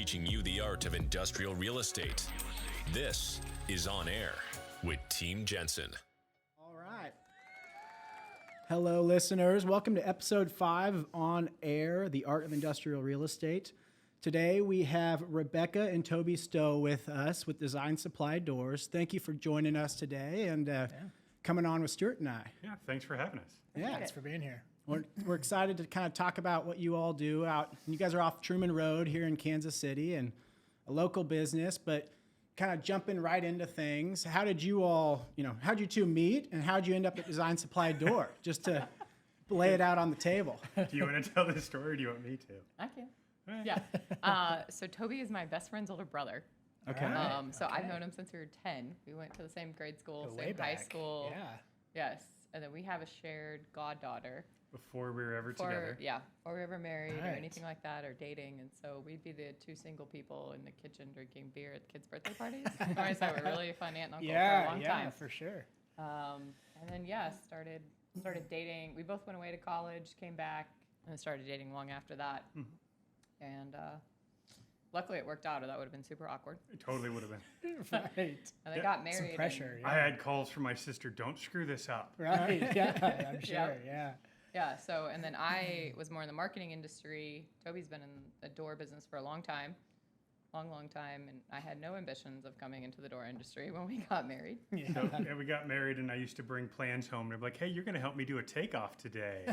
teaching you the art of industrial real estate. This is On Air with Team Jensen. All right. Hello, listeners. Welcome to episode 5 of On Air, the art of industrial real estate. Today we have Rebecca and Toby Stowe with us with Design Supply Doors. Thank you for joining us today and coming on with Stuart and I. Yeah, thanks for having us. Yeah, Thanks for being here. we're excited to kind of talk about what you all do out. You guys are off Truman Road here in Kansas City and a local business, but kind of jumping right into things. How did you all, how'd you two meet and how'd you end up at Design Supply Door? Just to lay it out on the table. Do you want to tell this story or do you want me to? I can. Yeah. So Toby is my best friend's older brother. Okay. So I've known him since we were 10. We went to the same grade school, Go same way high back. school. Yeah. Yes. And then we have a shared goddaughter. Before we were ever together. Yeah. Before we were ever married or Right. anything like that or dating. And so we'd be the two single people in the kitchen drinking beer at the kids' birthday parties. Or so we're really a fun aunt and uncle for a long time. For sure. And then, started dating. We both went away to college, came back, and started dating long after that. Mm-hmm. And luckily it worked out, or that would have been super awkward. It totally would have been. Right. And they got married. Some pressure. I had calls from my sister, don't screw this up. Right. Yeah, I'm sure. Yeah. Yeah. So, and then I was more in the marketing industry. Toby's been in the door business for a long time. Long time, and I had no ambitions of coming into the door industry when we got married. So we got married and I used to bring plans home and I'd be like, hey, you're going to help me do a takeoff today.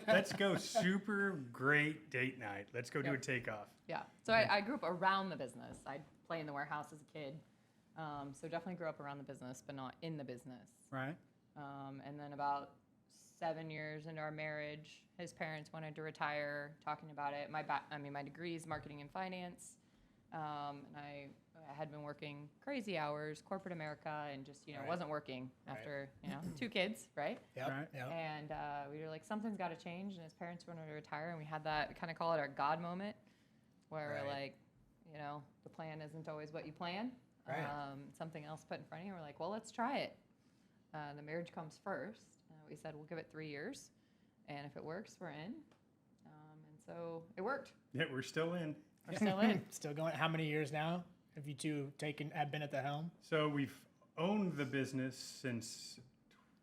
Let's go super great date night. Let's go do a takeoff. Yeah. So I grew up around the business. I'd play in the warehouse as a kid. So definitely grew up around the business, but not in the business. Right. And then about 7 years into our marriage, his parents wanted to retire, talking about it. My degree is marketing and finance. And I had been working crazy hours, corporate America, and just, wasn't working after, 2 kids, right? Yep. Right. Yep. And we were like, something's got to change. And his parents wanted to retire. And we had that, we kind of call it our God moment, where we're like, the plan isn't always what you plan. Right. Something else put in front of you. We're like, well, let's try it. The marriage comes first. We said, we'll give it 3 years. And if it works, we're in. And so it worked. Yeah, we're still in. We're still in. Still going. How many years now have you two have been at the helm? So we've owned the business since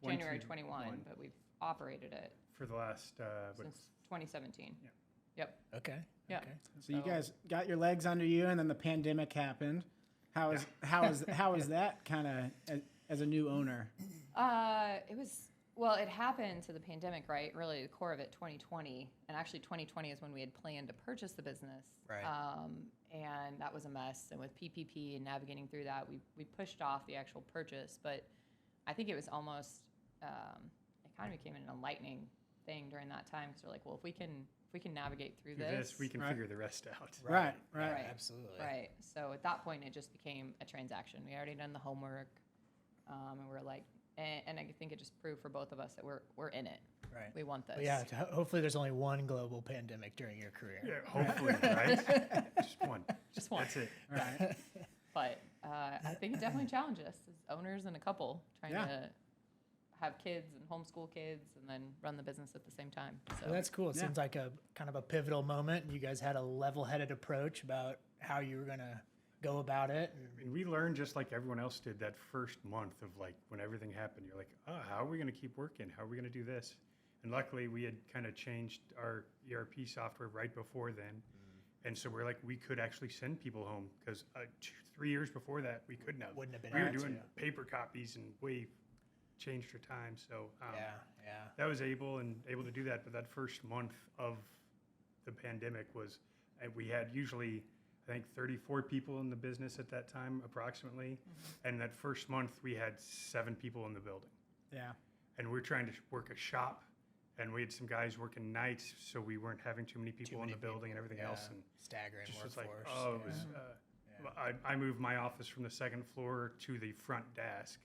January 21, but we've operated it for the last since 2017. Yeah. Yep. Okay. Yeah. Okay. So you guys got your legs under you, and then the pandemic happened. How is that kind of as a new owner? It happened to the pandemic, right? Really, the core of it, 2020, and actually 2020 is when we had planned to purchase the business. Right. And that was a mess. And with PPP and navigating through that, we pushed off the actual purchase. But I think it was almost it kind of became an enlightening thing during that time because we're like, well, if we can navigate through this, we can figure the rest out. Right. Absolutely. Right. So at that point, it just became a transaction. We already done the homework, and we're like, and I think it just proved for both of us that we're in it. Right. We want this. But yeah. Hopefully, there's only one global pandemic during your career. Yeah, hopefully, right? Just one. Just one. That's it. Right. But I think it definitely challenged us as owners and a couple trying to have kids and homeschool kids and then run the business at the same time. So Well, that's cool. It seems like a kind of a pivotal moment. You guys had a level-headed approach about how you were going to go about it. And we learned just like everyone else did that first month of like when everything happened, you're like, how are we going to keep working? How are we going to do this? And luckily we had kind of changed our ERP software right before then. And so we're like, we could actually send people home because 3 years before that, we couldn't have. Wouldn't have been We were able doing to. paper copies and we changed our time. So Yeah. that was able to do that. But that first month of the pandemic was, and we had usually, I think 34 people in the business at that time, approximately. And that first month we had 7 people in the building. Yeah. And we're trying to work a shop, and we had some guys working nights, so we weren't having too many people in the building and everything else. And staggering just was workforce. like, it was. I moved my office from the second floor to the front desk,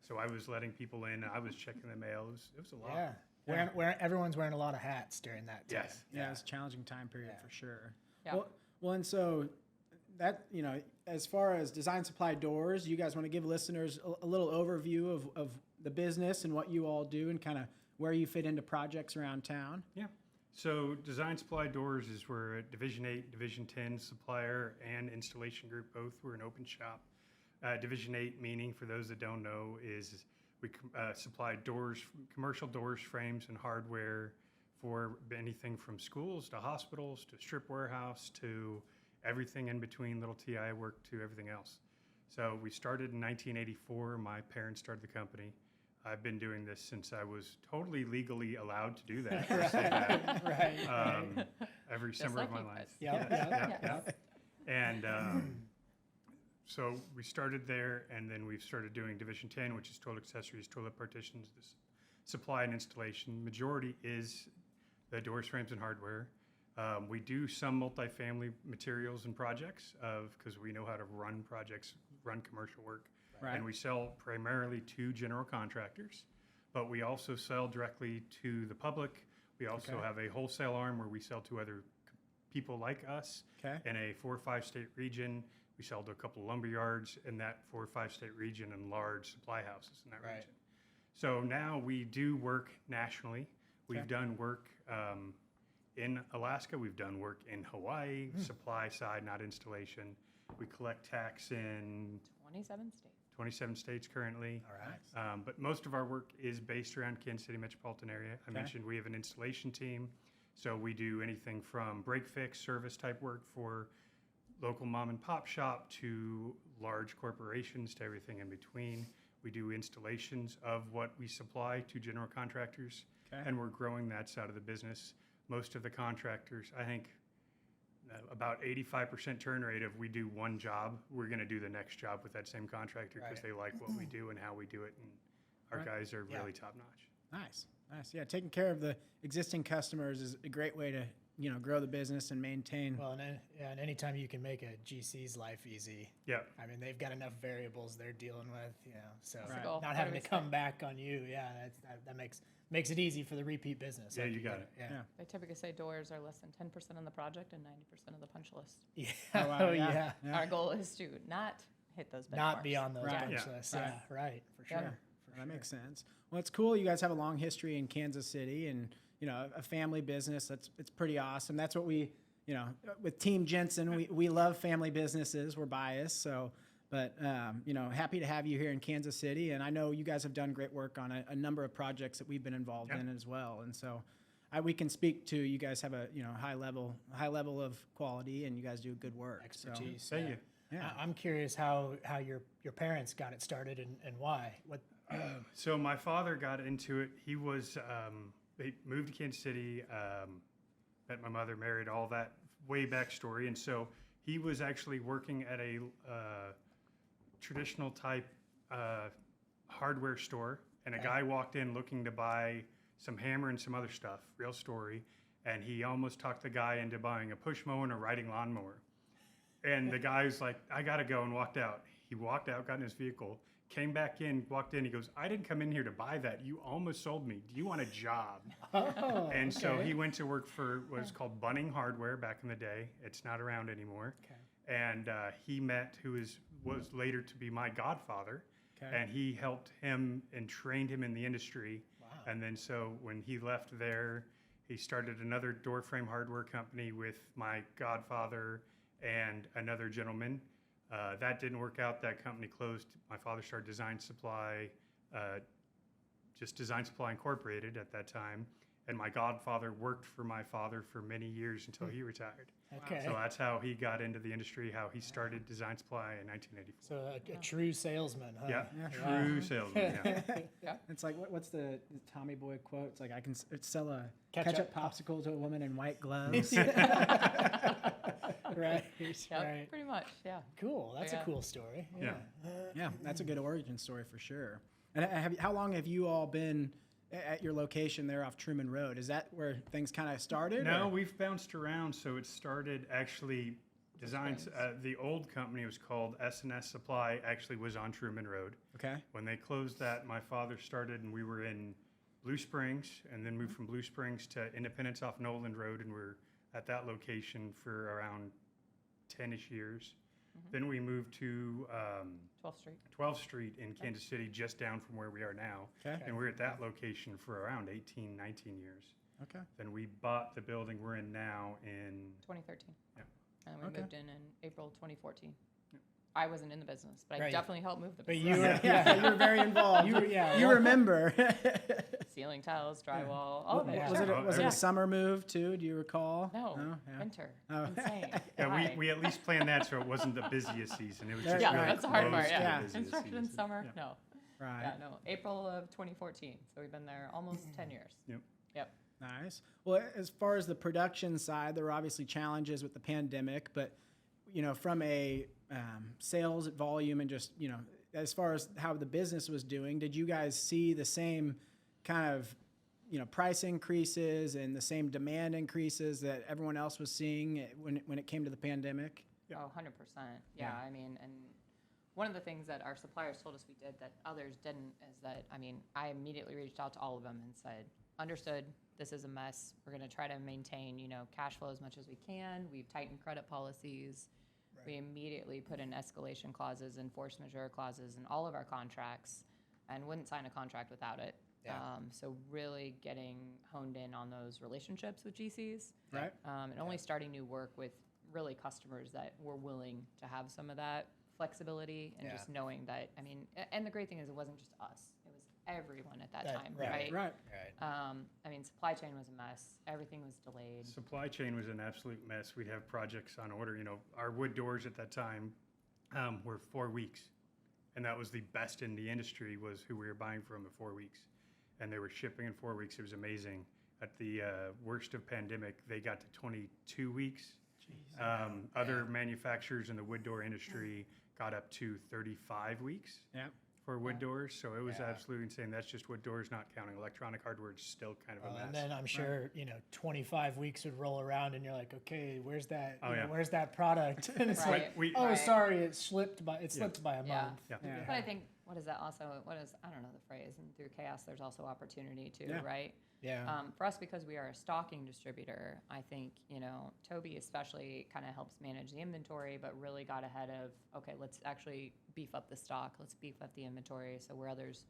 so I was letting people in. I was checking the mail. It was a lot. Yeah. Everyone's wearing a lot of hats during that time. Yes. Yeah, it's a challenging time period for sure. Yeah. Well, and so that, as far as Design Supply Doors, you guys want to give listeners a little overview of the business and what you all do and kind of where you fit into projects around town? Yeah. So Design Supply Doors is we're a Division 8, Division 10 supplier and installation group. Both we're an open shop. Division 8 meaning, for those that don't know, is we supply doors, commercial doors, frames, and hardware for anything from schools to hospitals to strip warehouse to everything in between, little TI work to everything else. So we started in 1984. My parents started the company. I've been doing this since I was totally legally allowed to do that. Right. Every Just summer like of my you life. guys. Yeah. And so we started there, and then we've started doing Division 10, which is toilet accessories, toilet partitions, this supply and installation. Majority is the doors, frames, and hardware. We do some multifamily materials and projects because we know how to run projects, run commercial work. Right. And we sell primarily to general contractors, but we also sell directly to the public. We also have a wholesale arm where we sell to other people like us. Okay. In a 4 or 5 state region. We sell to a couple of lumber yards in that 4 or 5 state region and large supply houses in that Right. region. So now we do work nationally. We've done work in Alaska. We've done work in Hawaii, supply side, not installation. We collect tax in 27 states. 27 states currently. All right. But most of our work is based around Kansas City metropolitan area. I mentioned we have an installation team. So we do anything from break fix service type work for local mom and pop shop to large corporations to everything in between. We do installations of what we supply to general contractors, and we're growing that side of the business. Most of the contractors, I think about 85% turn rate of we do one job, we're going to do the next job with that same contractor because they like what we do and how we do it, and our guys are really top notch. Nice. Yeah, taking care of the existing customers is a great way to grow the business and maintain. Well, and anytime you can make a GC's life easy, Yeah. I mean, they've got enough variables they're dealing with, so the goal. not having to come back on you, that makes it easy for the repeat business. Yeah, like you got it. Yeah. They typically say doors are less than 10% on the project and 90% of the punch list. Yeah. Oh, wow, Oh, yeah. yeah. Our goal is to not hit those benchmarks. Not be on those Right. punch Yeah. lists. Yeah, right, for sure. Yeah. That makes sense. Well, it's cool. You guys have a long history in Kansas City, and a family business. It's pretty awesome. That's what we, with Team Jensen, we love family businesses. We're biased, so. But happy to have you here in Kansas City, and I know you guys have done great work on a number of projects that we've been involved in as well. And so, we can speak to you guys have a high level of quality, and you guys do good work. Expertise. Thank you. Yeah. I'm curious how your parents got it started and why. What? So my father got into it. He was he moved to Kansas City, met my mother, married, all that way backstory, and so he was actually working at a traditional type hardware store, and a guy walked in looking to buy some hammer and some other stuff. Real story, and he almost talked the guy into buying a push mower and a riding lawnmower. And the guy was like, "I gotta go," and walked out. He walked out, got in his vehicle, came back in, walked in. He goes, "I didn't come in here to buy that. You almost sold me. Do you want a job?" And so he went to work for what is called Bunning Hardware back in the day. It's not around anymore. Okay. And he met who was later to be my godfather. Okay. And he helped him and trained him in the industry. Wow. And then so when he left there, he started another door frame hardware company with my godfather and another gentleman. That didn't work out. That company closed. My father started Design Supply, just Design Supply Incorporated at that time. And my godfather worked for my father for many years until he retired. Okay. So that's how he got into the industry, how he started Design Supply in 1984. So a true salesman, huh? Yeah, true salesman. Yeah. It's like what's the Tommy Boy quote? It's like I can sell a Ketchup ketchup popsicle to a woman in white gloves. Right. Yep, Right. pretty much, yeah. Cool. That's a Yeah. cool story. Yeah. Yeah, that's a good origin story for sure. And how long have you all been at your location there off Truman Road? Is that where things kind of started? No, or? we've bounced around. So it started actually designs. The old company was called S&S Supply. Actually, was on Truman Road. Okay. When they closed that, my father started, and we were in Blue Springs, and then moved from Blue Springs to Independence off Noland Road, and we're at that location for around 10-ish years. Then we moved to 12th Street. 12th Street in Kansas City, just down from where we are now. Okay. And we're at that location for around 18, 19 years. Okay. Then we bought the building we're in now in 2013. Yeah. And we Okay. moved in April 2014. I wasn't in the business, but I Right. definitely helped move the But business. you were, Yeah, you were very involved. You remember. Ceiling tiles, drywall, all of it. Was sure. it Yeah. a summer move too? Do you recall? No, Yeah. winter. Oh. Insane. Yeah, Why? we at least planned that so it wasn't the busiest season. It was just Yeah, really that's the hard close part. to Yeah, the busiest construction in season. summer. Yeah. No. Right. Yeah, no. April of 2014. So we've been there almost 10 years. Yep. Yep. Nice. Well, as far as the production side, there were obviously challenges with the pandemic, but from a sales volume and just as far as how the business was doing, did you guys see the same kind of price increases and the same demand increases that everyone else was seeing when it came to the pandemic? Yeah. Oh, 100%. Yeah, I mean, and one of the things that our suppliers told us we did that others didn't is that, I immediately reached out to all of them and said, understood, this is a mess. We're going to try to maintain, cash flow as much as we can. We've tightened credit policies. Right. We immediately put in escalation clauses and force majeure clauses in all of our contracts and wouldn't sign a contract without it. Yeah. So really getting honed in on those relationships with GCs. Right. And only starting new work with really customers that were willing to have some of that flexibility and just knowing that, and the great thing is it wasn't just us. It was everyone at that time, right? Right. Supply chain was a mess. Everything was delayed. Supply chain was an absolute mess. We'd have projects on order. Our wood doors at that time were 4 weeks. And that was the best in the industry was who we were buying from at 4 weeks. And they were shipping in 4 weeks. It was amazing. At the worst of pandemic, they got to 22 weeks. Other manufacturers in the wood door industry got up to 35 weeks. Yeah. For wood doors, so it was absolutely insane. That's just wood doors, not counting electronic hardware. It's still kind of a mess. And then I'm sure 25 weeks would roll around, and you're like, okay, where's that? Where's that product? And it's Right. like, sorry, it slipped by a Yeah. month. Yeah. But I think, I don't know the phrase, and through chaos, there's also opportunity too, right? Yeah. For us, because we are a stocking distributor, I think, Toby especially kind of helps manage the inventory, but really got ahead of, okay, let's actually beef up the stock. Let's beef up the inventory. So where others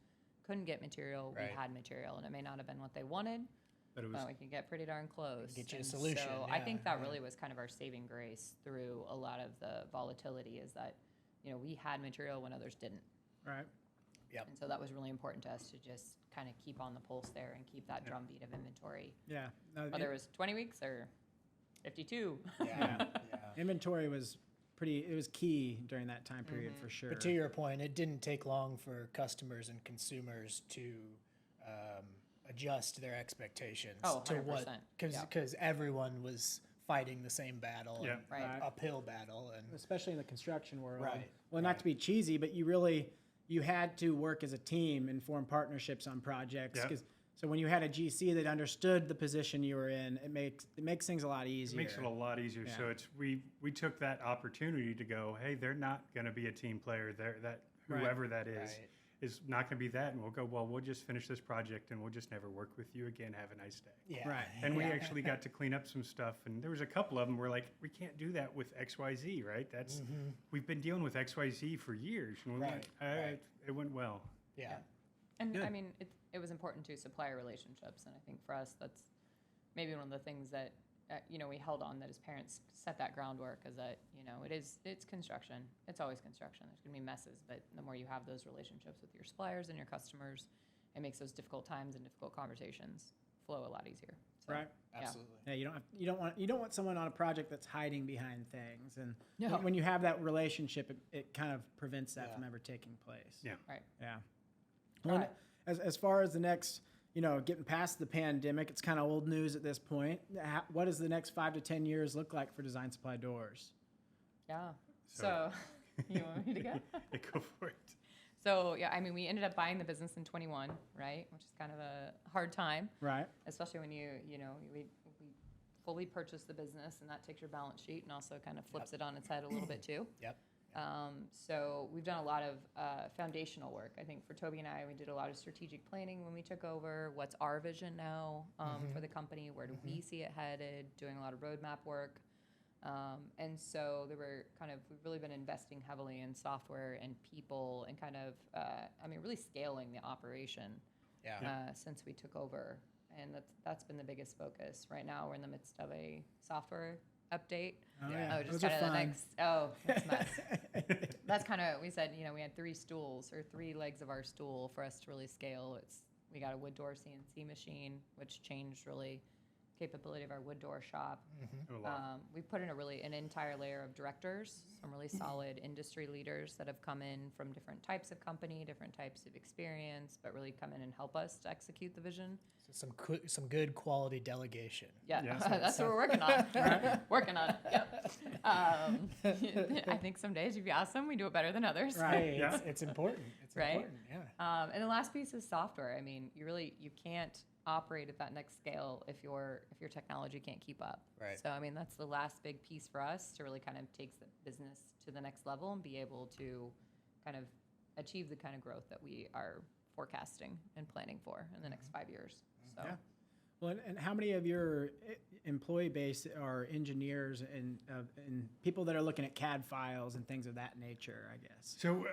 couldn't get material, we had material. And it may not have been what they wanted, but we can get pretty darn close. Get you a And solution. So I think that really was kind of our saving grace through a lot of the volatility is that, we had material when others didn't. Right. Yep. And so that was really important to us to just kind of keep on the pulse there and keep that drumbeat of inventory, Yeah. No, whether it was 20 weeks or 52. Yeah. inventory was it was key during that time period for sure. But to your point, it didn't take long for customers and consumers to adjust their expectations to 100%. what, because everyone was fighting the same battle, Yeah. and Right. uphill battle, and Especially in the construction world. Right, Well, not to be cheesy, but you had to work as a team and form partnerships on projects. Yeah. So when you had a GC that understood the position you were in, it makes things a lot easier. It makes it a lot easier. Yeah. So it's we took that opportunity to go, hey, they're not going to be a team player. Whoever that is not going to be that, and we'll go, well, we'll just finish this project and we'll just never work with you again. Have a nice day. yeah, Right. And we actually got to clean up some stuff, and there was a couple of them where like we can't do that with XYZ, right? That's we've been dealing with XYZ for years, and we're like, it went well. yeah. And Good. it was important to supplier relationships. And I think for us, that's maybe one of the things that, we held on that as parents set that groundwork is that, it's construction. It's always construction. There's going to be messes, but the more you have those relationships with your suppliers and your customers, it makes those difficult times and difficult conversations flow a lot easier. So, Right. Absolutely. Yeah, you don't want someone on a project that's hiding behind things, and No. when you have that relationship, it kind of prevents that from ever taking place. Yeah. Right. Yeah. Well, Right. as far as the next, getting past the pandemic, it's kind of old news at this point. What does the next 5 to 10 years look like for Design Supply Doors? Yeah. So- So you want me to go? Yeah, go for it. So, we ended up buying the business in 21, right? Which is kind of a hard time, Right. especially when we fully purchase the business, and that takes your balance sheet and also kind of flips it on its head a little bit too. Yep. So we've done a lot of foundational work. I think for Toby and I, we did a lot of strategic planning when we took over. What's our vision now for the company? Where do we see it headed? Doing a lot of roadmap work. And so we've really been investing heavily in software and people and kind of, really scaling the operation since we took over. and that's been the biggest focus. Right now, we're in the midst of a software update. Oh, yeah. Oh, just Those are kind of the fun. next. Oh, it's a mess. That's kind of, we said, we had 3 stools or 3 legs of our stool for us to really scale. We got a wood door CNC machine, which changed really capability of our wood door shop. A lot. We put in an entire layer of directors, some really solid industry leaders that have come in from different types of company, different types of experience, but really come in and help us to execute the vision. So some good quality delegation. Yeah, Yeah. that's what we're working on. Working on it. Yep. I think some days, if you ask them, we do it better than others. Right. Yeah. It's important. It's Right? important. Yeah. And the last piece is software. I mean, you can't operate at that next scale if your technology can't keep up. Right. So I mean, that's the last big piece for us to really kind of take the business to the next level and be able to kind of achieve the kind of growth that we are forecasting and planning for in the next 5 years. So. Yeah. Well, and how many of your employee base are engineers and people that are looking at CAD files and things of that nature, I guess? So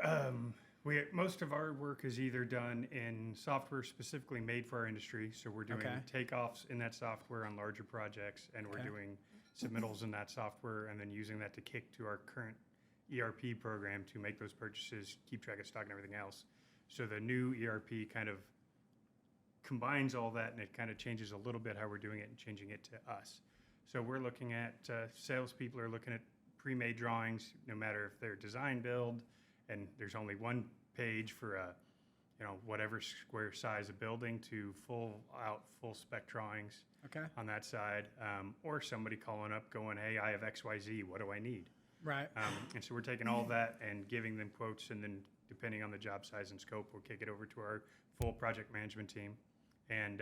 most of our work is either done in software specifically made for our industry. So we're doing takeoffs in that software on larger projects, and we're doing submittals in that software, and then using that to kick to our current ERP program to make those purchases, keep track of stock and everything else. So the new ERP kind of combines all that, and it kind of changes a little bit how we're doing it and changing it to us. So we're looking at salespeople are looking at pre-made drawings, no matter if they're design build, and there's only one page for whatever square size of building, to full spec drawings on that side, or somebody calling up going, hey, I have XYZ, what do I need? Right. And so we're taking all that and giving them quotes, and then depending on the job size and scope, we'll kick it over to our full project management team, and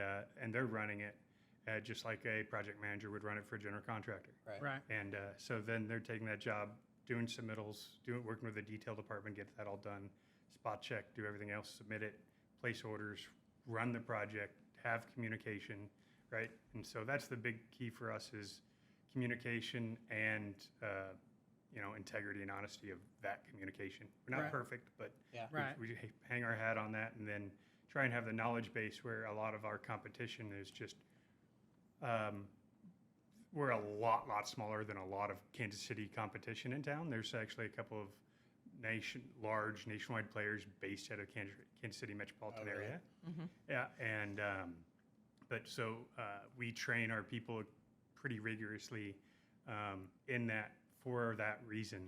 they're running it just like a project manager would run it for a general contractor. Right. And so then they're taking that job, doing submittals, working with the detail department, get that all done, spot check, do everything else, submit it, place orders, run the project, have communication, right? And so that's the big key for us is communication and integrity and honesty of that communication. We're not perfect, but we hang our hat on that, and then try and have the knowledge base where a lot of our competition is just we're a lot smaller than a lot of Kansas City competition in town. There's actually a couple of large nationwide players based out of Kansas City metropolitan area. Yeah, and but so we train our people pretty rigorously in that for that reason,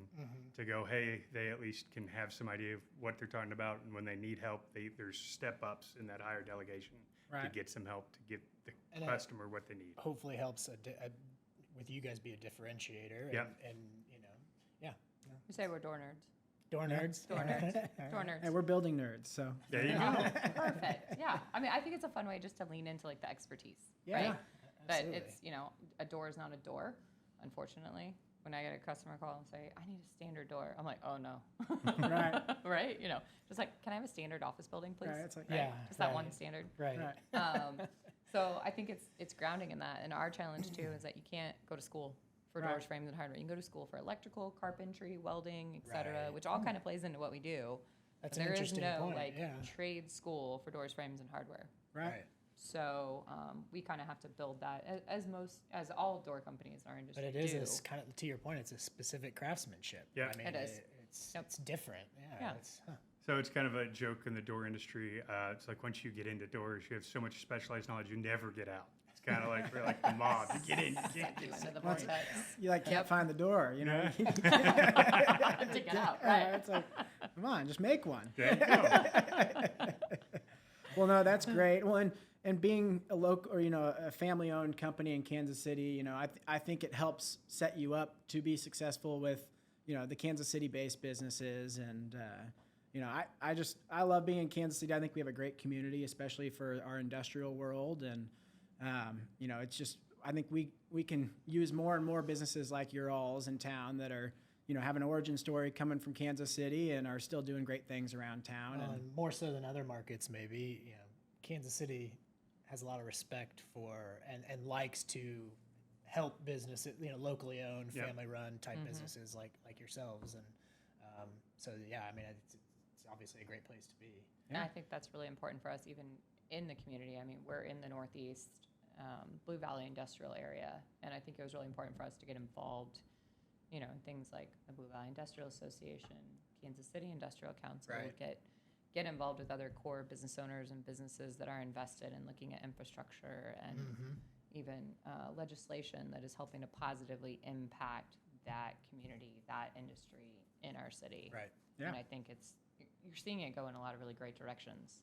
to go, hey, they at least can have some idea of what they're talking about, and when they need help, there's step-ups in that higher delegation to get some help, to give the customer what they need. Hopefully helps with you guys be a differentiator. And We say we're door nerds. Door nerds. Door nerds. Door nerds. And we're building nerds, so. There you go. Perfect. Yeah. I mean, I think it's a fun way just to lean into like the expertise. Yeah. Right? But Absolutely. it's, a door is not a door, unfortunately. When I get a customer call and say, I need a standard door, I'm like, oh no. Right. Right? Just like, can I have a standard office building, please? Right, it's like, Yeah. Just that one standard. Right. So I think it's grounding in that. And our challenge too is that you can't go to school for doors, frames, and hardware. You can go to school for electrical, carpentry, welding, et cetera, Right. which all kind of plays into what we do. That's But an there is interesting no point. trade school for doors, frames, and hardware. Right. So we kind of have to build that, as all door companies in our industry But it is do. this kind of, to your point, it's a specific craftsmanship. Yeah. I mean, It is. It's different. Yeah. So it's kind of a joke in the door industry. It's like once you get into doors, you have so much specialized knowledge, you never get out. It's kind of like we're like the mob. You get in, you can't get Into the Once- vortex. You can't find the door, Yeah. to get out, Yeah, right? it's like, come on, just make one. There you go. Well, no, that's great. Well, and being a local or a family-owned company in Kansas City, I think it helps set you up to be successful with the Kansas City-based businesses, and I love being in Kansas City. I think we have a great community, especially for our industrial world, and it's just I think we can use more and more businesses like your alls in town that are have an origin story coming from Kansas City and are still doing great things around town. And more so than other markets, maybe. Kansas City has a lot of respect for and likes to help businesses, locally owned, family-run type businesses like yourselves, and so I mean, it's obviously a great place to be. And I think that's really important for us, even in the community. I mean, we're in the Northeast, Blue Valley industrial area, and I think it was really important for us to get involved, in things like the Blue Valley Industrial Association, Kansas City Industrial Council, Right. get involved with other core business owners and businesses that are invested in looking at infrastructure and even legislation that is helping to positively impact that community, that industry in our city. Right. Yeah. And I think you're seeing it go in a lot of really great directions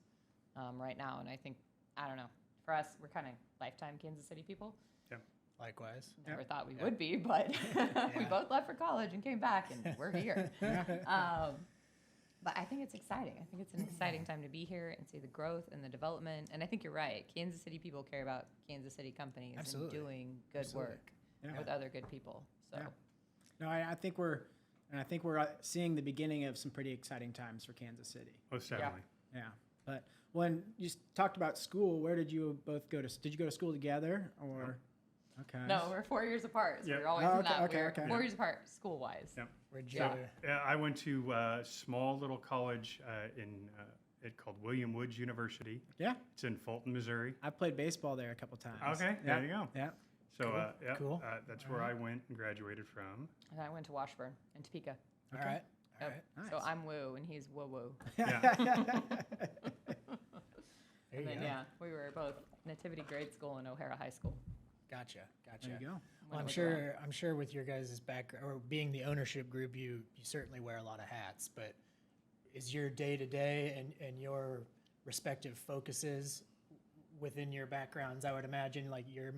right now. And I think, I don't know, for us, we're kind of lifetime Kansas City people. Likewise. Never thought we would be, but we both left for college and came back, and we're here. But I think it's exciting. I think it's an exciting time to be here and see the growth and the development. And I think you're right. Kansas City people care about Kansas City companies Absolutely. and doing good work with other good people. So, No, I think we're seeing the beginning of some pretty exciting times for Kansas City. Most definitely. Yeah. But when you talked about school, where did you both go to? Did you go to school together or? Okay. no, we're 4 years apart. So Yep. we're always Oh, in that. okay, We're okay. 4 years apart, school-wise. Yep. Where'd you Yeah. Yeah, I went to a small little college called William Woods University. Yeah, It's in Fulton, Missouri. I played baseball there a couple times. Okay, Yeah. there you go. Yeah. So Cool. that's where I went and graduated from. And I went to Washburn and Topeka. All right. All Yep. right. So Nice. I'm woo and he's woo-woo. Yeah. There you And then, go. yeah, we were both Nativity Grade School and O'Hara High School. Gotcha. There you go. Well, when I'm it was around. sure. I'm sure with your guys' background or being the ownership group, you certainly wear a lot of hats. But is your day to day and your respective focuses within your backgrounds? I would imagine like you're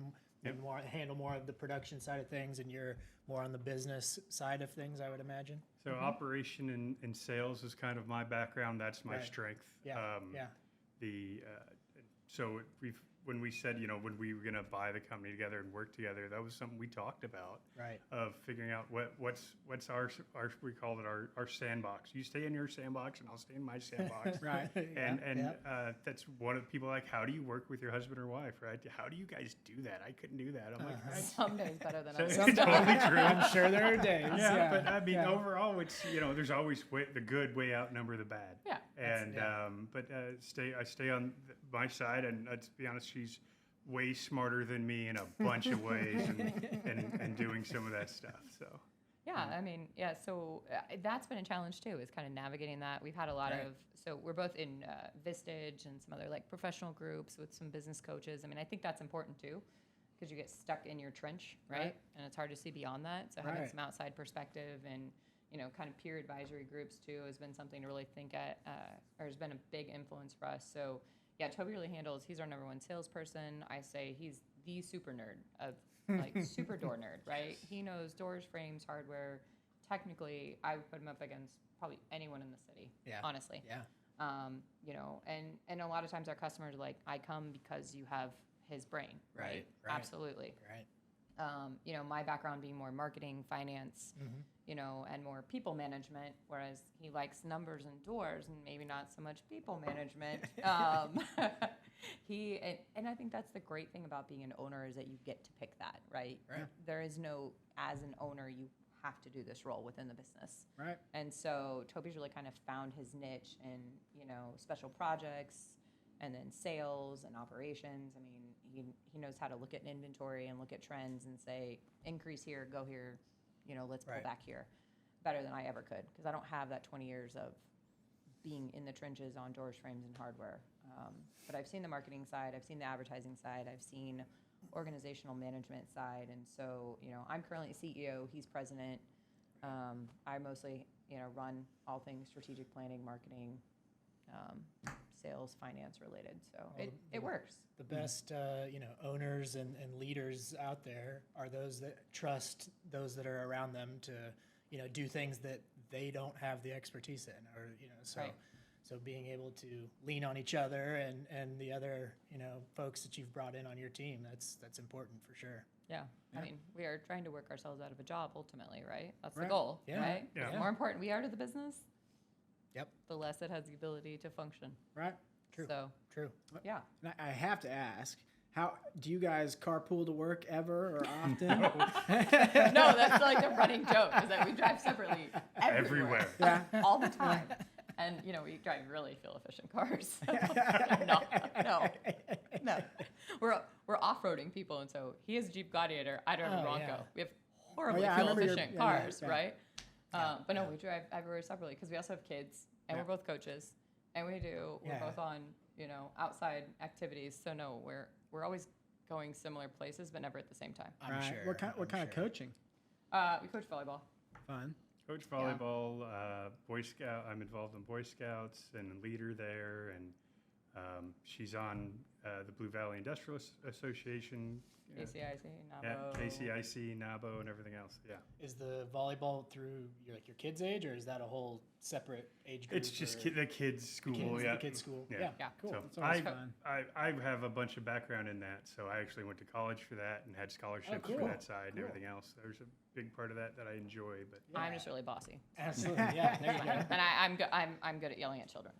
handle more of the production side of things, and you're more on the business side of things. I would imagine. So operation and sales is kind of my background. That's my Right. strength. Yeah. So when we said, when we were going to buy the company together and work together, that was something we talked about. Right. Of figuring out what's our we called it our sandbox. You stay in your sandbox and I'll stay in my sandbox. Right. And that's one of the people like, how do you work with your husband or wife, right? How do you guys do that? I couldn't do that. I'm like, Some days better than It's others. totally true. I'm sure there are days. Yeah, but I mean, overall, it's there's always the good way outnumber the bad. Yeah. And I stay on my side, and let's be honest, she's way smarter than me in a bunch of ways, and doing some of that stuff. So. Yeah, I mean, so that's been a challenge too, is kind of navigating that. We've had a lot so we're both in Vistage and some other like professional groups with some business coaches. I mean, I think that's important too, because you get stuck in your trench, right? And it's hard to see beyond that. So having some outside perspective and, kind of peer advisory groups too has been something to really think at, or has been a big influence for us. So yeah, Toby really he's our number one salesperson. I say he's the super nerd of like super door nerd, right? He knows doors, frames, hardware. Technically, I would put him up against probably anyone in the city, honestly. Yeah. And a lot of times our customers are like, I come because you have his brain, right? Right. Absolutely. Right. My background being more marketing, finance, and more people management, whereas he likes numbers and doors and maybe not so much people management. And I think that's the great thing about being an owner is that you get to pick that, right? Right. There is no, as an owner, you have to do this role within the business. Right. And so Toby's really kind of found his niche in, special projects and then sales and operations. I mean, he knows how to look at an inventory and look at trends and say, increase here, go here, let's pull back here, better than I ever could, because I don't have that 20 years of being in the trenches on doors, frames, and hardware. But I've seen the marketing side, I've seen the advertising side, I've seen organizational management side, and so, I'm currently CEO, he's president. I mostly, run all things strategic planning, marketing, sales, finance related. So it works. The best, owners and leaders out there are those that trust those that are around them to, do things that they don't have the expertise in, or so. Right. So being able to lean on each other and the other, folks that you've brought in on your team, that's important for sure. Yeah. I mean, we are trying to work ourselves out of a job ultimately, right? That's the Right. goal, Yeah. right? Yeah. The more important we are to the business, Yep. the less it has the ability to function. Right. True. So, True. yeah. And I have to ask, how do you guys carpool to work ever or often? No, that's like the running joke is that we drive separately everywhere. Everywhere. Yeah. All the time. And, we drive really fuel-efficient cars. No. We're off-roading people, and so he has a Jeep Gladiator. I drive a Bronco. Yeah. We have horribly I remember fuel-efficient cars, right? But no, yeah. we drive everywhere separately because we also have kids, and we're both coaches, and we're both on, outside activities. So no, we're always going similar places, but never at the same time. I'm sure. What kind of coaching? We coach volleyball. Fun. Coach volleyball, Boy Scout. I'm involved in Boy Scouts and a leader there, and she's on the Blue Valley Industrial Association. KCIC, NABO. Yeah, KCIC, NABO, and everything else. Yeah. Is the volleyball through your kids' age, or is that a whole separate age group? It's just the kids' school. The kids' school. Yeah. Yeah. Cool. So That's always fun. I have a bunch of background in that, so I actually went to college for that and had scholarships cool. for that side and Cool. everything else. There's a big part of that I enjoy, but I'm just really bossy. Absolutely. Yeah. There you go. And I'm good at yelling at children.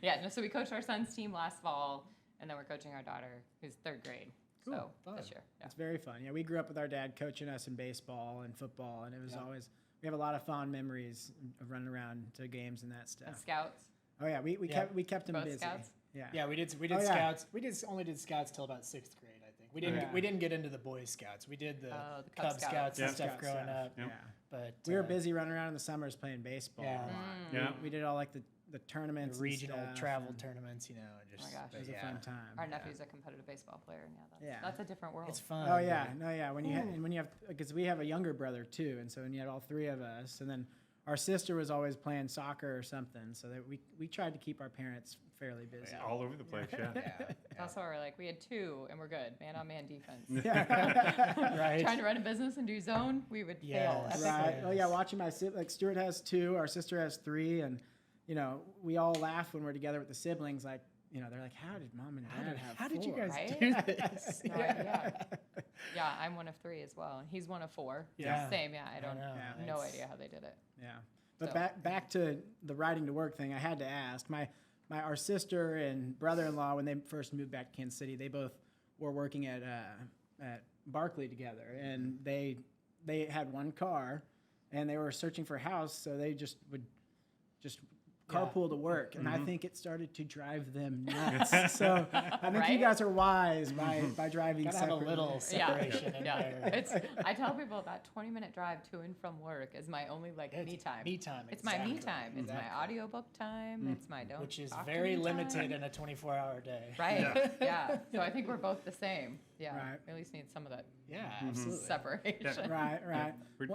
Yeah, no, so we coached our son's team last fall, and then we're coaching our daughter, who's third grade. Cool, So fun. this year. Yeah. It's very fun. Yeah, we grew up with our dad coaching us in baseball and football, and it was always, we have a lot of fond memories of running around to games and that And stuff. scouts. Oh yeah, we kept him Both busy. scouts? Yeah. Yeah, we did Oh, yeah. scouts. We only did scouts till about 6th grade, I think. We didn't get into the Boy Scouts. We did the The Cub Cub Scouts and Cub stuff Scout growing stuff. up. Yep. Yeah. But We were busy running around in the summers playing baseball. Yeah. a lot. Yeah. We did all like the tournaments, the regional and stuff, travel and tournaments, and just. gosh. It but was yeah. a fun time. Our yeah. nephew's a competitive baseball player, and Yeah. that's a different world. It's fun. Oh yeah, no, yeah. When you have, because we have a younger brother too, and so when you had all three of us, and then our sister was always playing soccer or something, so that we tried to keep our parents fairly busy. all over the place. Yeah. That's why we're like, we had two, and we're good. Man-on-man defense. Right. Trying to run a business and do zone, we would fail. Yes. epically. Right. Oh yeah, watching my like Stuart has 2, our sister has 3, and we all laugh when we're together with the siblings. Like they're like, how did mom and dad have? How did you 4? guys Right? do this? No idea. Yeah, I'm one of 3 as well, and he's one of 4. Yeah. Same. Yeah, I don't know. Yeah. no It's- idea how they did it. Yeah. But So- back to the riding to work thing, I had to ask. Our sister and brother-in-law, when they first moved back to Kansas City, they both were working at Barclay together, and they had one car, and they were searching for a house, so they just would carpool to work, and I think it started to drive them nuts. So I think you Right? guys are wise by driving Gotta have a separately. little separation in Yeah. there. I tell people that 20-minute drive to and from work is my only It's me time. Me time. It's my me exactly. time. It's my audiobook time. It's my don't Which is talk to very me limited time. in a 24-hour day. Right. Yeah. So I think we're both the same. Yeah. Right. We at least need some of that Yeah, absolutely. separation. Right. We're-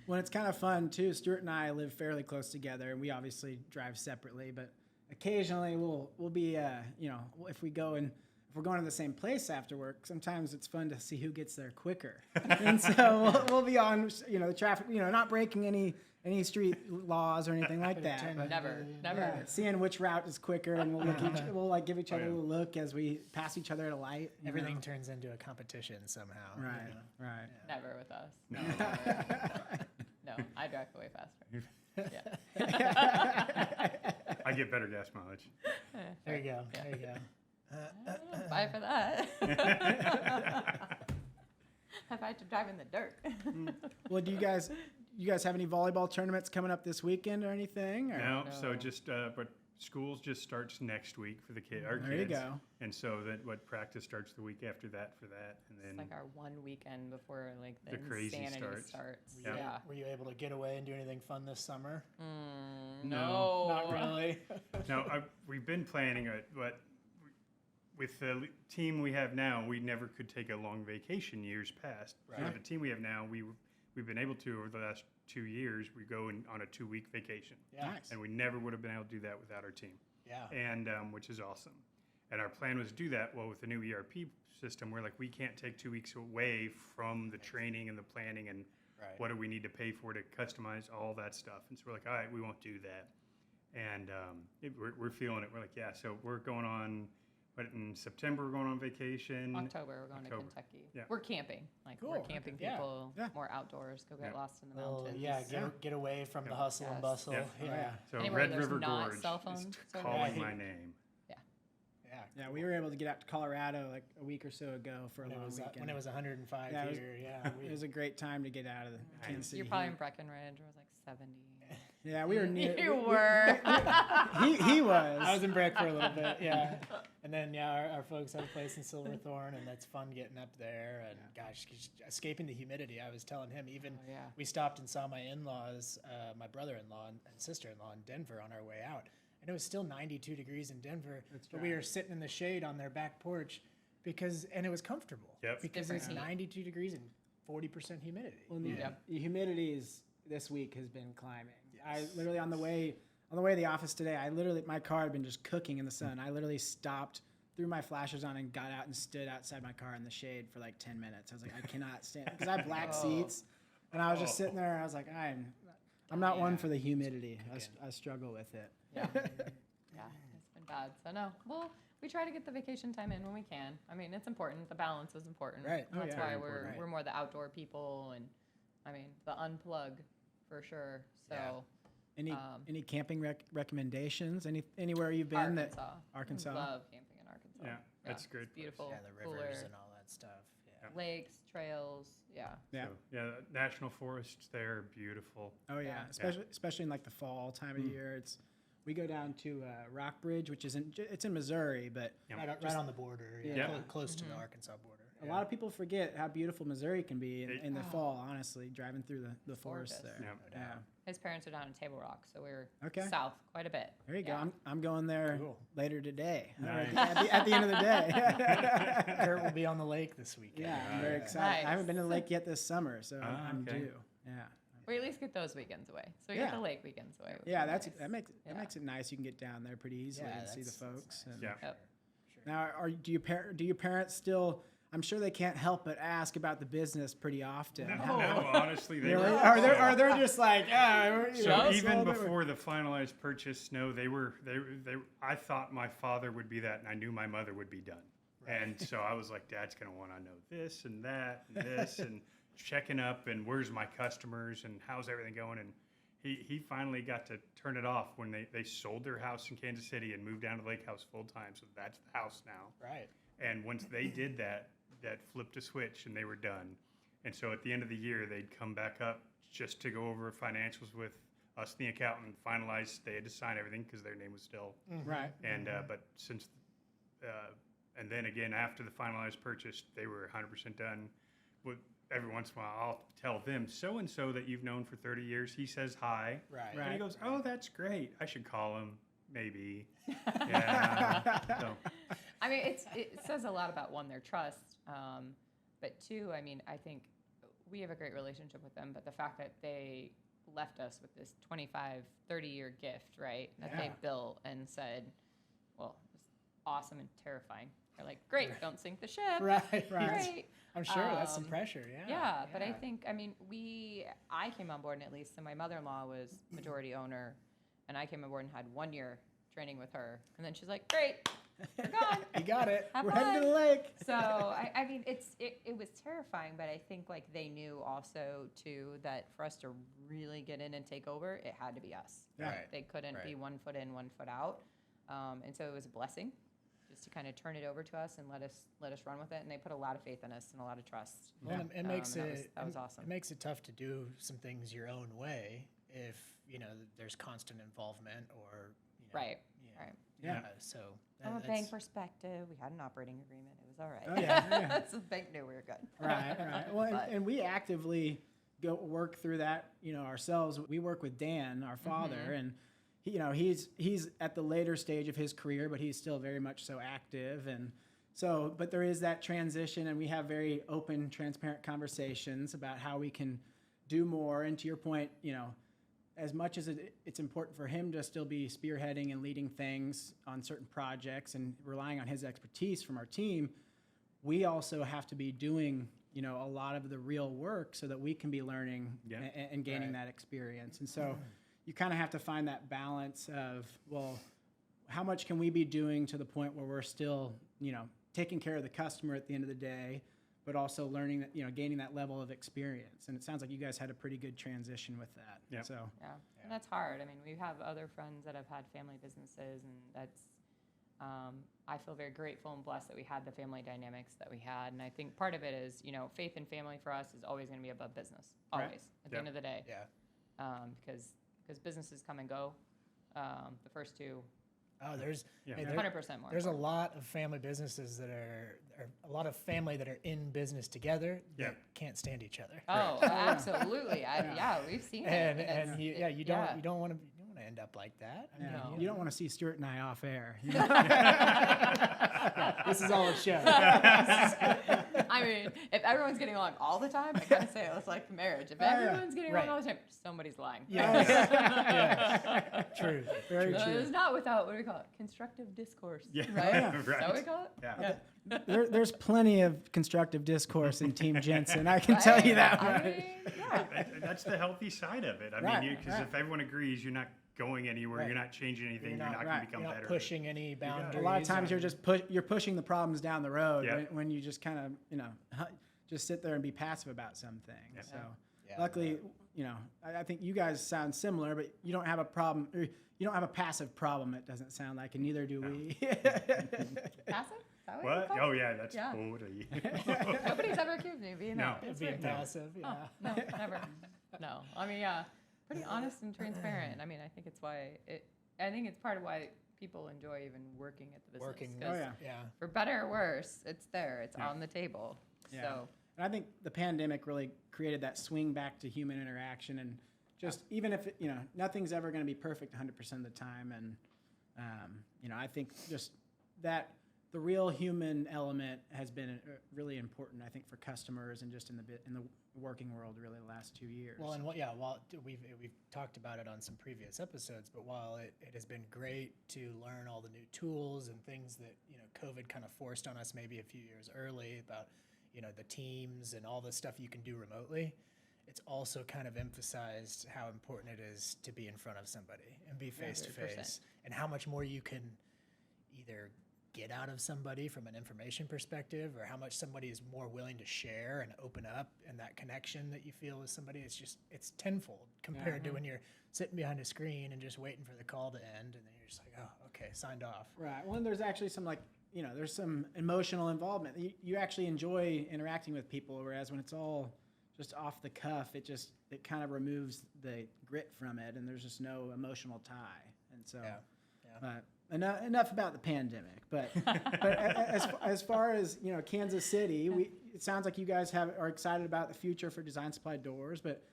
When it's kind of fun too, Stuart and I live fairly close together, and we obviously drive separately. But occasionally, we'll be, if we're going to the same place after work, sometimes it's fun to see who gets there quicker. And so we'll be on, the traffic, not breaking any street laws or anything like that. But Never. yeah, seeing which route is quicker, and we'll give each other a little look as we pass each other at a light. Everything turns into a competition somehow. Right. Right. Never with us. No. No, I drive way faster. Yeah. I get better gas mileage. There you go. There you go. Bye for that. If I had to drive in the dirt. Well, do you guys have any volleyball tournaments coming up this weekend or anything? Or? No, so No. just but schools just starts next week for the our There you kids. go. And so that practice starts the week after that for that, and It's then like our one weekend before The crazy insanity starts. Were you, Yeah. were you able to get away and do anything fun this summer? No. Not really. no, we've been planning it, but with the team we have now, we never could take a long vacation years past. So Right. the team we have now, we've been able to over the last 2 years. We go on a 2-week vacation, Yeah. Nice. and we never would have been able to do that without our team. Yeah. And which is awesome. And our plan was to do that. Well, with the new ERP system, we're like, we can't take 2 weeks away from the training and the planning and Right. what do we need to pay for to customize all that stuff. And so we're like, all right, we won't do that. And we're feeling it. We're like, yeah. So we're going on. But in September, we're going on vacation. October, we're going October. to Kentucky. Yeah. We're camping. Like, Cool. we're camping Yeah. people, Yeah. more outdoors, go get Yeah. lost in the Well, mountains. yeah, get away from the hustle and Yes. bustle. Yeah. Yeah. So Anywhere Red there's River not Gorge cell is phone calling service. my name. Yeah. Yeah, we were able to get out to Colorado like a week or so ago for a long weekend. When it was 105 Yeah, it was- here. Yeah. It was a great time to get out of the Kansas City. You're probably in heat. Breckenridge, where it was like 70. Yeah, we were near. You were. He was. I was in Breck for a little bit, yeah. And then, yeah, our folks have a place in Silverthorne, and that's fun getting up there. And gosh, just escaping the humidity. I was telling him, even we stopped and saw my in-laws, my brother-in-law and sister-in-law in Denver on our way out. And it was still 92 degrees in Denver, but we were sitting in the shade on their back porch and it was comfortable. Yep. Because it's 92 degrees and 40% humidity. Well, the humidity this week has been climbing. I literally on the way to the office today, my car had been just cooking in the sun. I literally stopped, threw my flashers on, and got out and stood outside my car in the shade for like 10 minutes. I was like, I cannot stand because I have black seats, and I was just sitting there. I was like, I'm not one for the humidity. I struggle with it. Yeah. Yeah, it's been bad. So no, well, we try to get the vacation time in when we can. I mean, it's important. The balance is important. Right. That's why we're more the outdoor people, and I mean the unplug for sure. So. Any camping recommendations? Anywhere you've been Arkansas? Love camping in Arkansas. Yeah, that's great. It's beautiful. Yeah, the rivers and all that stuff. Yeah. Lakes, trails. Yeah. Yeah. So, national forests there, beautiful. Oh yeah, especially in like the fall time of year. We go down to Rockbridge, which it's in Missouri, but Right on the border. Close to the Arkansas border. A lot of people forget how beautiful Missouri can be in the fall, honestly, driving through the forest there. Yeah. His parents are down in Table Rock, so we're south quite a bit. There you go. I'm going there later today. Nice. At the end of the day. Kurt will be on the lake this weekend. Yeah, I'm very excited. Nice. I haven't been to the lake yet this summer, so I'm due. Yeah. We at least get those weekends away. So we get the lake weekends away. Yeah, nice. that makes it nice. You can get down there pretty easily and see the folks. Nice. And Yeah. Now, do your parents still? I'm sure they can't help but ask about the business pretty often. No, honestly, they were. Are they just like So even before the finalized purchase, no, they were. I thought my father would be that, and I knew my mother would be done. Right. And so I was like, Dad's gonna want to know this and that and this and checking up and where's my customers and how's everything going. And he finally got to turn it off when they sold their house in Kansas City and moved down to Lake House full time. So that's the house now. Right. And once they did that flipped a switch and they were done. And so at the end of the year, they'd come back up just to go over financials with us, the accountant, finalize. They had to sign everything because their name was still right. And but since and then again after the finalized purchase, they were 100% done. With every once in a while, I'll tell them so and so that you've known for 30 years. He says hi, right? And he goes, "Oh, that's great. I should call him." Maybe. Yeah. So. I mean, it says a lot about, one, their trust, but two, I mean, I think we have a great relationship with them, but the fact that they left us with this 25, 30-year gift, right, that they built and said, well, it's awesome and terrifying. They're like, great, don't sink the ship. Right. Great. I'm sure that's some pressure, Yeah, but I think, I mean, I came on board, and at least, so my mother-in-law was majority owner, and I came on board and had 1 year training with her. And then she's like, great, you're gone. You got it. We're heading to the lake. So, I mean, it was terrifying, but I think, like, they knew also, too, that for us to really get in and take over, it had to be us. Yeah. Right. They couldn't be 1 foot in, 1 foot out. And so it was a blessing just to kind of turn it over to us and let us run with it. And they put a lot of faith in us and a lot of trust. Well, it makes that was awesome. It makes it tough to do some things your own way if there's constant involvement or Right. Yeah. So from a bank perspective, we had an operating agreement. It was all right. Oh, yeah. So the bank knew we were good. Right. Well, and we actively work through that, ourselves. We work with Dan, our father, and he's at the later stage of his career, but he's still very much so active. And so, but there is that transition, and we have very open, transparent conversations about how we can do more. And to your point, as much as it's important for him to still be spearheading and leading things on certain projects and relying on his expertise from our team, we also have to be doing, a lot of the real work so that we can be learning and gaining that experience. And so you kind of have to find that balance of, well, how much can we be doing to the point where we're still, taking care of the customer at the end of the day, but also learning that, gaining that level of experience. And it sounds like you guys had a pretty good transition with that. Yeah. So and that's hard. I mean, we have other friends that have had family businesses, and that's, I feel very grateful and blessed that we had the family dynamics that we had. And I think part of it is, faith and family for us is always going to be above business, always, at the end of the day. Yeah. Because because businesses come and go. The first two, Oh, there's Yeah. hey, 100% more. there's a important. lot of family businesses that are a lot of family that are in business together Yeah. that can't stand each other. Oh, absolutely. Yeah, we've seen it. And it's- you, it- yeah, you don't want to end up like that. Yeah. No. You don't want to see Stuart and I off air. This is all a show. I mean, if everyone's getting along all the time, I gotta say it's like marriage. If everyone's getting along Right. all the time, somebody's lying. Yeah. True. Very No, true. it's not without, what do we call it? Constructive discourse. Yeah. Right? Yeah. Is that what we call it? Yeah. There's plenty of constructive discourse in Team Jensen. I can tell you that. I Right? mean, yeah. That's the healthy side of it. I Right, mean, because right. if everyone agrees, you're not going anywhere, Right. you're not changing anything, you're not right. going to become You're not better. pushing any got it. boundaries. A lot of times or- you're pushing the problems down the road Yeah. when you just kind of just sit there and be passive about something. Yeah. So Yeah. luckily, I think you guys sound similar, but you don't have a problem. Or you don't have a passive problem. It doesn't sound like, and neither do we. Passive? Is that what you What? call it? Oh, yeah, that's Yeah. totally. Nobody's ever accused me of being No. that. It's being weird. passive. Yeah. Oh, no, never. No. I mean, yeah, pretty honest and transparent. I mean, I think it's part of why people enjoy even working at the business. Working. 'cause Oh, yeah. Yeah. For better or worse, it's there. It's Yeah. on the table. Yeah. So, And I think the pandemic really created that swing back to human interaction, and just even if nothing's ever going to be perfect 100% of the time, and I think just that the real human element has been really important. I think for customers and just in the working world really the last 2 years. Well, and while we've talked about it on some previous episodes, but while it has been great to learn all the new tools and things that COVID kind of forced on us maybe a few years early about the teams and all the stuff you can do remotely, it's also kind of emphasized how important it is to be in front of somebody and be face to 100%. face, and how much more you can either get out of somebody from an information perspective, or how much somebody is more willing to share and open up, and that connection that you feel with somebody, it's tenfold compared to when you're sitting behind a screen and just waiting for the call to end, and then you're just like, oh, okay, signed off. Right. Well, and there's actually some there's some emotional involvement. You actually enjoy interacting with people, whereas when it's all just off the cuff, it kind of removes the grit from it, and there's just no emotional tie. And so, Yeah. enough about the pandemic. But as far as Kansas City, it sounds like you guys are excited about the future for Design Supply Doors. But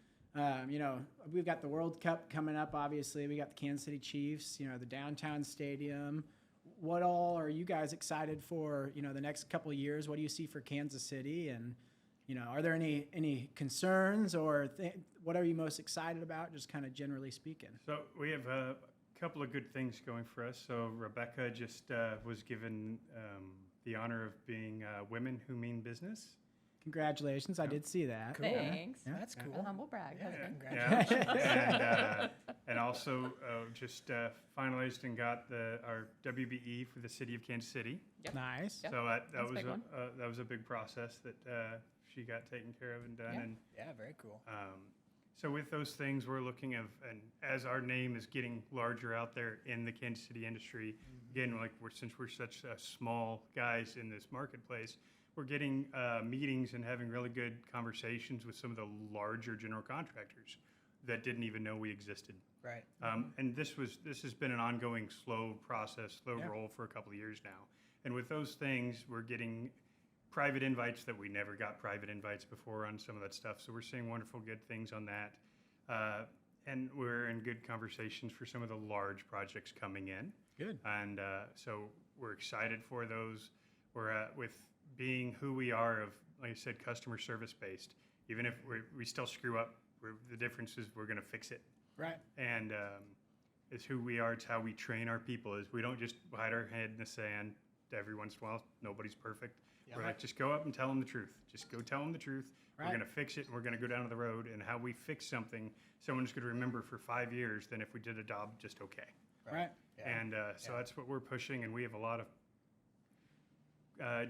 we've got the World Cup coming up. Obviously, we got the Kansas City Chiefs. The downtown stadium. What all are you guys excited for? The next couple of years. What do you see for Kansas City? And are there any concerns, or what are you most excited about? Just kind of generally speaking. So we have a couple of good things going for us. So Rebecca just was given the honor of being Women Who Mean Business. Congratulations! I did see that. thanks. Yeah. That's A cool. humble brag, husband. Congratulations. And also just finalized and got our WBE for the city of Kansas City. Yep. Nice. Yep. So That's a big one. that was a big process that she got taken care of and done. Yeah. And Yeah, very cool. so with those things, we're looking and as our name is getting larger out there in the Kansas City industry, again, since we're such small guys in this marketplace, we're getting meetings and having really good conversations with some of the larger general contractors that didn't even know we existed. Right. And this has been an ongoing slow process, slow Yeah. roll for a couple of years now. And with those things, we're getting private invites that we never got private invites before on some of that stuff. So we're seeing wonderful, good things on that. And we're in good conversations for some of the large projects coming in. Good. And so we're excited for those. We're with being who we are of, like I said, customer service based. Even if we still screw up, the difference is we're going to fix it. Right. And it's who we are. It's how we train our people. Is we don't just hide our head in the sand every once in a while. Nobody's perfect. Yeah. We're like, just go up and tell them the truth. Just go tell them the truth. Right. We're going to fix it, and we're going to go down to the road. And how we fix something, someone's going to remember for 5 years than if we did a job just okay. Right. Yeah. And so that's what we're pushing. And we have a lot of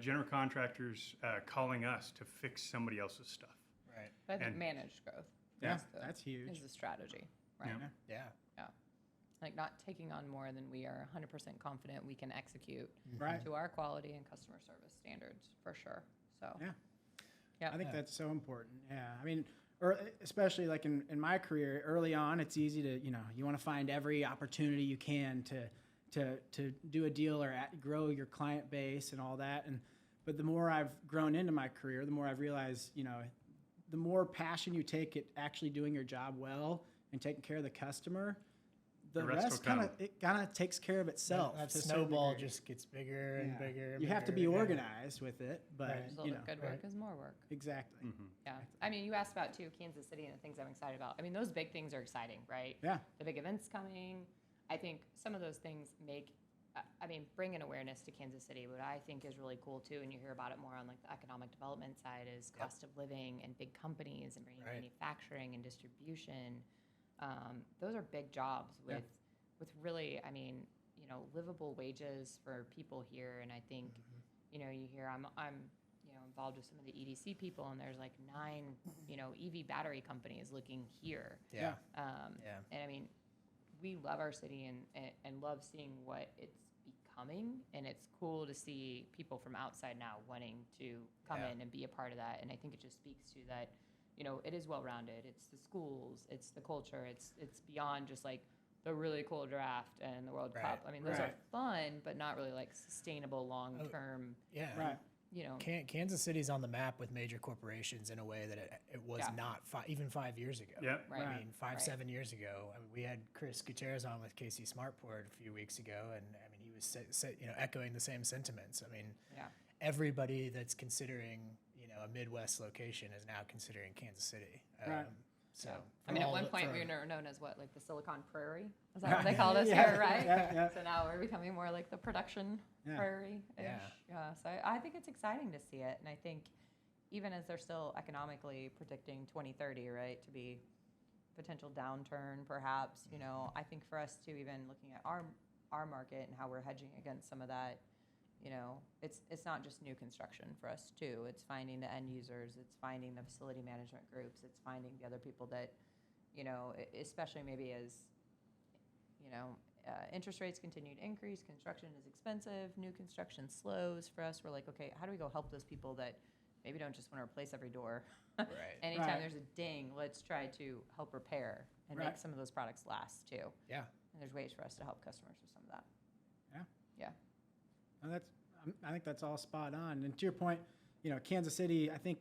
general contractors calling us to fix somebody else's stuff. Right. But And- managed growth. Yeah, is that's huge. Is the strategy, right? Yeah. Yeah. Like not taking on more than we are 100% confident we can execute Right. to our quality and customer service standards for sure. So Yeah. yeah, I think that's so important. Yeah. I mean, or especially like in my career, early on, it's easy to, you want to find every opportunity you can to do a deal or grow your client base and all that. But the more I've grown into my career, the more I've realized, the more passion you take at actually doing your job well and taking care of the customer, the rest kind of takes care of itself. That to a certain snowball degree. just gets bigger and bigger. And You have to be bigger, organized with it, but Right. Just a little bit good work is more work. exactly. Yeah. I mean, you asked about too Kansas City and the things I'm excited about. I mean, those big things are exciting, right? Yeah. The big events coming. I think some of those things bring an awareness to Kansas City. What I think is really cool too, and you hear about it more on like the economic development side, is cost of living and big companies and bringing manufacturing and distribution. Those are big jobs with really, livable wages for people here. And I think, you hear I'm involved with some of the EDC people, and there's like 9, EV battery companies looking here. Yeah. And I mean, we love our city and love seeing what it's becoming, and it's cool to see people from outside now wanting to come in and be a part of that. And I think it just speaks to that, it is well-rounded. It's the schools, it's the culture, it's beyond just like the really cool draft and the World Cup. I mean, those are fun, but not really like sustainable long-term. Yeah. Right. Kansas City's on the map with major corporations in a way that it was not even 5 years ago. Yeah. Right. I mean, 7 years ago. I mean, we had Chris Gutierrez on with KC Smartport a few weeks ago, and I mean, he was echoing the same sentiments. I mean, everybody that's considering a Midwest location is now considering Kansas City. Right. So I mean, at one point we were known as what, like the Silicon Prairie? Is that what they called us Yeah. here, right? Yeah. So now we're becoming more like the production prairie-ish. Yeah. So I think it's exciting to see it. And I think even as they're still economically predicting 2030, right, to be potential downturn perhaps, I think for us too, even looking at our market and how we're hedging against some of that, it's not just new construction for us too. It's finding the end users, it's finding the facility management groups, it's finding the other people that, especially maybe as, interest rates continue to increase, construction is expensive, new construction slows for us. We're like, okay, how do we go help those people that maybe don't just want to replace every door? Right. Anytime there's a ding, let's try to help repair and make some of those products last too. Yeah. And there's ways for us to help customers with some of that. Yeah. And I think that's all spot on. And to your point, Kansas City, I think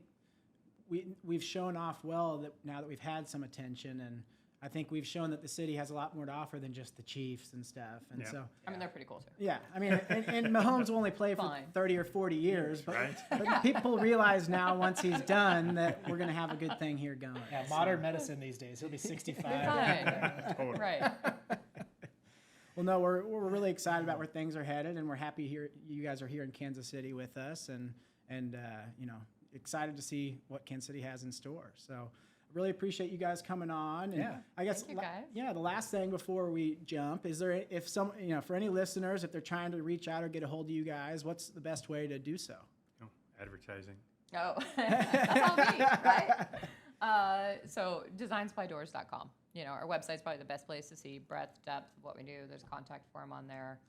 we've shown off well that now that we've had some attention, and I think we've shown that the city has a lot more to offer than just the Chiefs and stuff. And so, I mean, they're pretty cool too. yeah, I mean, and Mahomes will only play for Fine. 30 or 40 years, but, Right. but people realize now once he's done that we're going to have a good thing here going. Yeah, modern medicine these days. He'll be 65. Fine. Totally. Right. Well, no, we're really excited about where things are headed, and we're happy here you guys are here in Kansas City with us, and excited to see what Kansas City has in store. So, I really appreciate you guys coming on. And I guess Thank you, guys. the last thing before we jump is there for any listeners, if they're trying to reach out or get a hold of you guys, what's the best way to do so? Advertising. Oh, that's all me, right? So designsupplydoors.com. Our website's probably the best place to see breadth, depth of what we do. There's a contact form on there.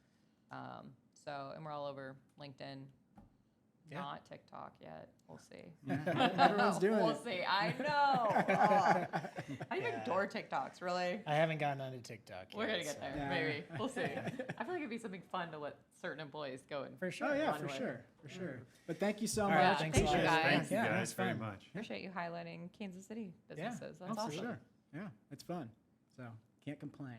And we're all over LinkedIn. Not TikTok yet. We'll see. Everyone's doing We'll it. see. I know. How do you make door TikToks, really? I haven't gotten onto TikTok yet. We're going to get there, Yeah. maybe. We'll see. I feel like it'd be something fun to let certain employees go and For sure. Oh yeah, Fun for way. sure. But thank you so All much. right, Yeah, thanks thank a you, lot. guys. Thank you Yeah, guys that's very fun. much. appreciate you highlighting Kansas City businesses. That's Oh, awesome. for sure. Yeah, it's fun. So can't complain.